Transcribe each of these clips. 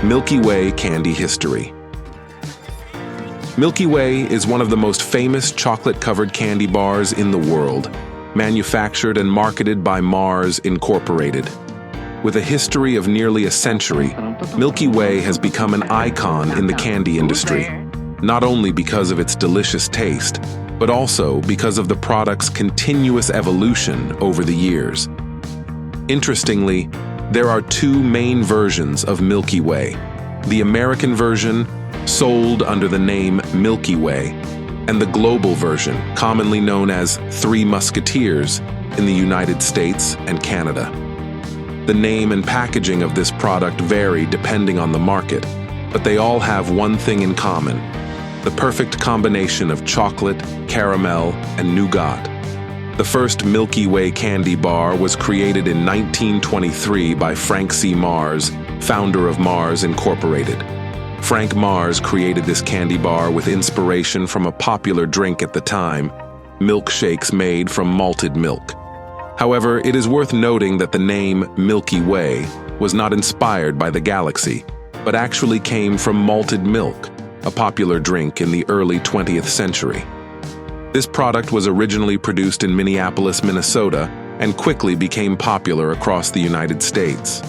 Milky Way candy history. Milky Way is one of the most famous chocolate-covered candy bars in the world, manufactured and marketed by Mars Incorporated. With a history of nearly a century, Milky Way has become an icon in the candy industry, not only because of its delicious taste, but also because of the product's continuous evolution over the years. Interestingly, there are two main versions of Milky Way: the American version, sold under the name Milky Way, and the global version, commonly known as Three Musketeers, in the United States and Canada. The name and packaging of this product vary depending on the market, but they all have one thing in common: the perfect combination of chocolate, caramel, and nougat. The first Milky Way candy bar was created in 1923 by Frank C. Mars, founder of Mars Incorporated. Frank Mars created this candy bar with inspiration from a popular drink at the time, milkshakes made from malted milk. However, it is worth noting that the name Milky Way was not inspired by the galaxy, but actually came from malted milk, a popular drink in the early 20th century. This product was originally produced in Minneapolis, Minnesota, and quickly became popular across the United States.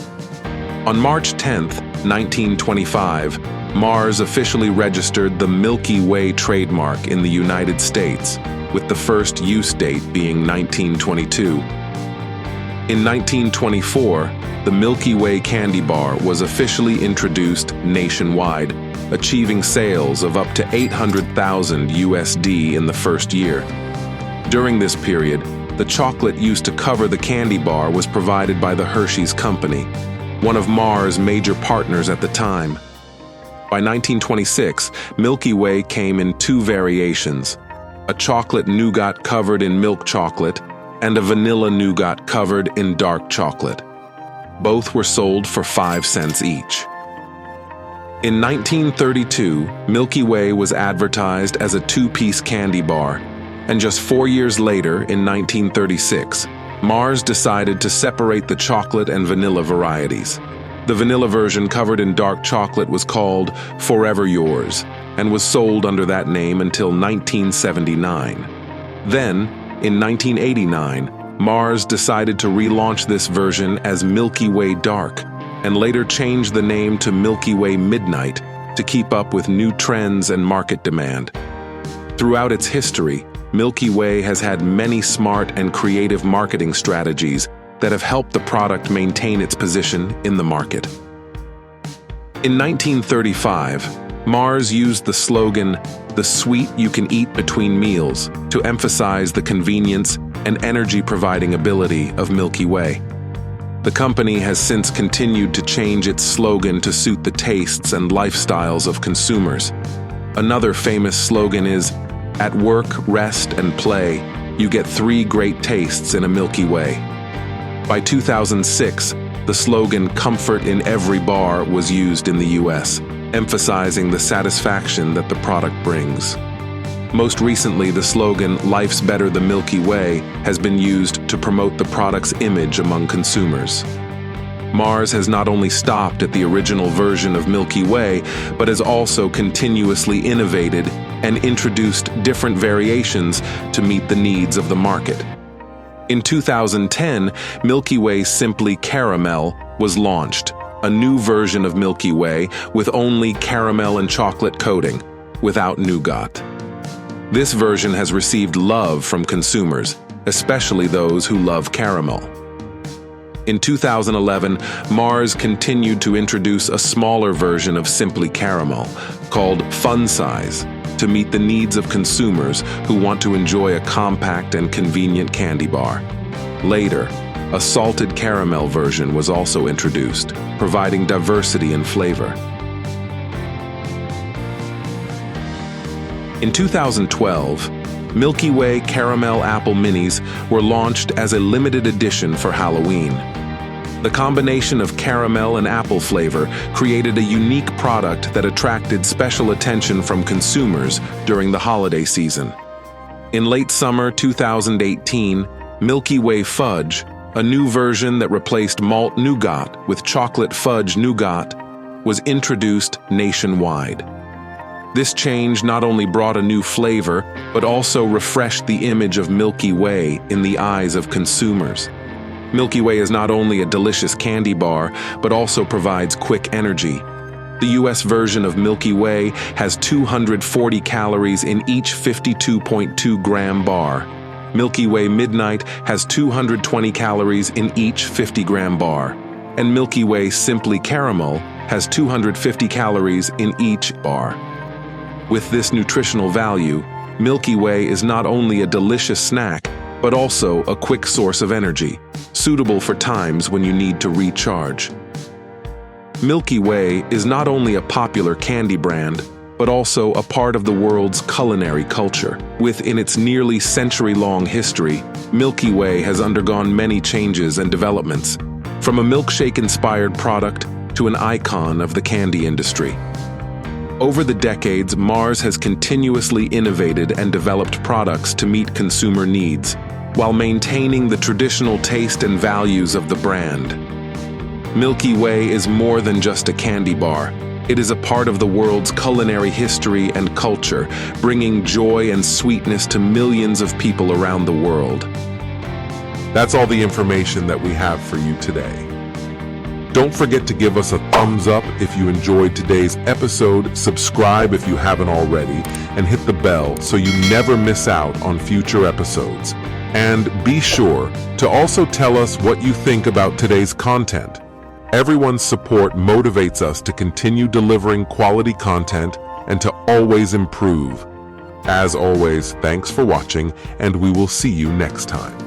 On March 10, 1925, Mars officially registered the Milky Way trademark in the United States, with the first use date being 1922. In 1924, the Milky Way candy bar was officially introduced nationwide, achieving sales of up to 800,000 USD in the first year. During this period, the chocolate used to cover the candy bar was provided by the Hershey's Company, one of Mars' major partners at the time. By 1926, Milky Way came in two variations: a chocolate nougat covered in milk chocolate and a vanilla nougat covered in dark chocolate. Both were sold for 5 cents each. In 1932, Milky Way was advertised as a two-piece candy bar, and just 4 years later, in 1936, Mars decided to separate the chocolate and vanilla varieties. The vanilla version covered in dark chocolate was called Forever Yours and was sold under that name until 1979. Then, in 1989, Mars decided to relaunch this version as Milky Way Dark and later changed the name to Milky Way Midnight to keep up with new trends and market demand. Throughout its history, Milky Way has had many smart and creative marketing strategies that have helped the product maintain its position in the market. In 1935, Mars used the slogan, "The sweet you can eat between meals," to emphasize the convenience and energy-providing ability of Milky Way. The company has since continued to change its slogan to suit the tastes and lifestyles of consumers. Another famous slogan is, "At work, rest, and play, you get 3 great tastes in a Milky Way." By 2006, the slogan "Comfort in every bar" was used in the US, emphasizing the satisfaction that the product brings. Most recently, the slogan "Life's Better the Milky Way" has been used to promote the product's image among consumers. Mars has not only stopped at the original version of Milky Way, but has also continuously innovated and introduced different variations to meet the needs of the market. In 2010, Milky Way Simply Caramel was launched, a new version of Milky Way with only caramel and chocolate coating, without nougat. This version has received love from consumers, especially those who love caramel. In 2011, Mars continued to introduce a smaller version of Simply Caramel, called Fun Size, to meet the needs of consumers who want to enjoy a compact and convenient candy bar. Later, a salted caramel version was also introduced, providing diversity in flavor. In 2012, Milky Way Caramel Apple Minis were launched as a limited edition for Halloween. The combination of caramel and apple flavor created a unique product that attracted special attention from consumers during the holiday season. In late summer 2018, Milky Way Fudge, a new version that replaced malt nougat with chocolate fudge nougat, was introduced nationwide. This change not only brought a new flavor, but also refreshed the image of Milky Way in the eyes of consumers. Milky Way is not only a delicious candy bar, but also provides quick energy. The US version of Milky Way has 240 calories in each 52.2-gram bar. Milky Way Midnight has 220 calories in each 50-gram bar. And Milky Way Simply Caramel has 250 calories in each bar. With this nutritional value, Milky Way is not only a delicious snack, but also a quick source of energy, suitable for times when you need to recharge. Milky Way is not only a popular candy brand, but also a part of the world's culinary culture. Within its nearly century-long history, Milky Way has undergone many changes and developments, from a milkshake-inspired product to an icon of the candy industry. Over the decades, Mars has continuously innovated and developed products to meet consumer needs, while maintaining the traditional taste and values of the brand. Milky Way is more than just a candy bar. It is a part of the world's culinary history and culture, bringing joy and sweetness to millions of people around the world. That's all the information that we have for you today. Don't forget to give us a thumbs up if you enjoyed today's episode, subscribe if you haven't already, and hit the bell so you never miss out on future episodes. And be sure to also tell us what you think about today's content. Everyone's support motivates us to continue delivering quality content and to always improve. As always, thanks for watching, and we will see you next time.